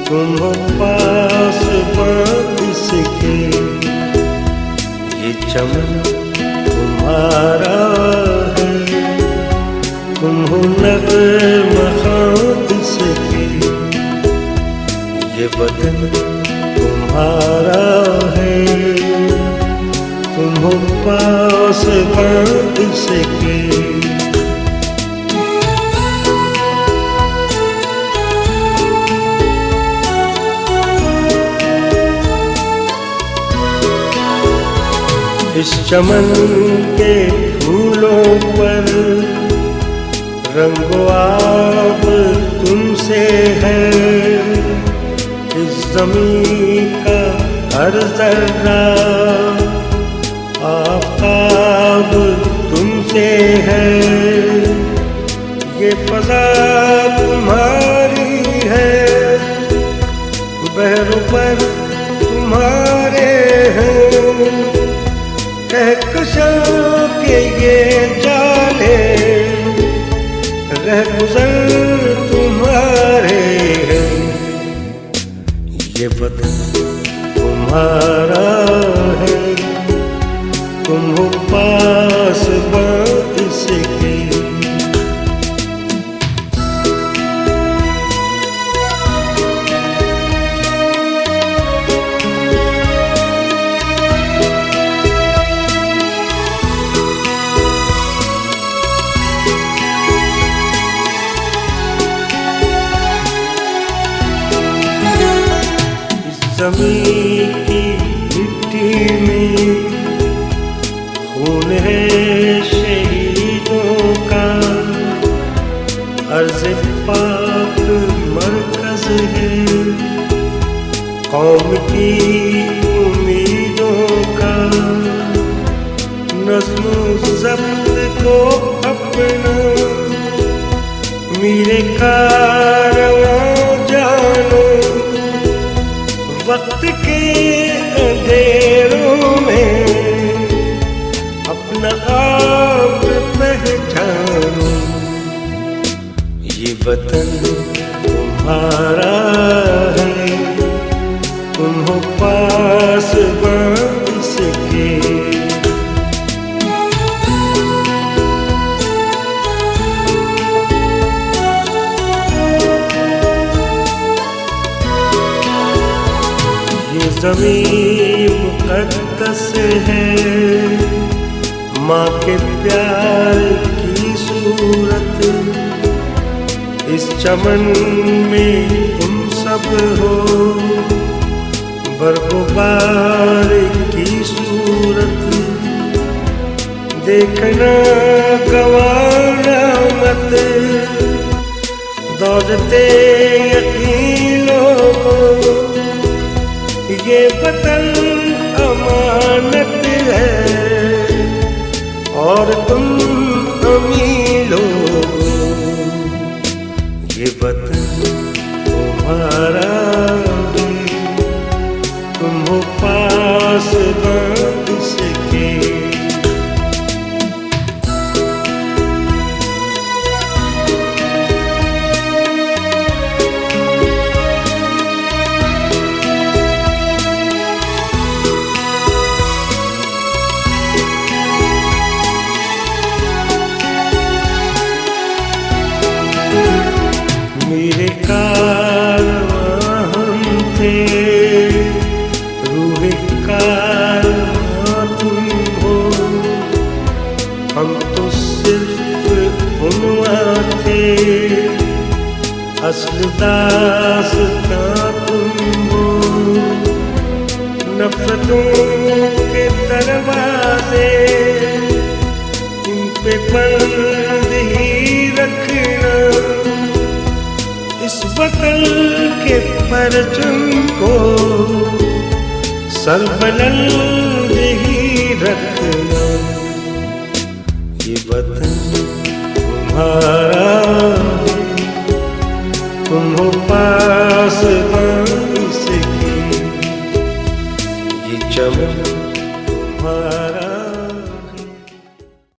तुम हो पास इसके, ये चमन तुम्हारा है। तुम हो नग़्मा इसके, ये बदन तुम्हारा है। तुम हो पास इसके। इस चमन के फूलों पर रंगो आब तुमसे है। इस ज़मीं का हर ज़र्रा आफ़ताब तुमसे है। ये फ़ज़ा तुम्हारी है, बहरों पर तुम्हारे हैं। कहकशां के ये जाले रहगुज़र तुम्हारे हैं। ये वतन तुम्हारा है, तुम हो पास इसके। ज़मीं की मिट्टी में खून है शहीदों का। अर्ज़ पाक मरकज़ है कौम की उम्मीदों का। नज़्म ज़ब्त को अपना मेरे कारवां जानो। वक्त के अंधेरों में अपना आप पहचानो। ये वतन तुम्हारा है, तुम हो पास इसके। ज़मीं मुक़द्दस है, माँ के प्यार की सूरत। इस चमन में तुम सब हो, बरगुबार की सूरत। देखना गंवाना मत दौलते यकीनों को। ये वतन अमानत है और तुम अमीर लोग। ये वतन तुम्हारा है, तुम हो पास इसके। मेरे कारवां हम थे, रूहे कारवां तुम हो। हम तो सिर्फ उन्वां थे, अस्ल दास्तां तुम हो। नफ़रतों के दरवाजे इन पे बंद ही रखना। इस वतन के परचम को सरबलंद ही रखना। ये वतन तुम्हारा है, तुम हो पास इसके। ये चमन तुम्हारा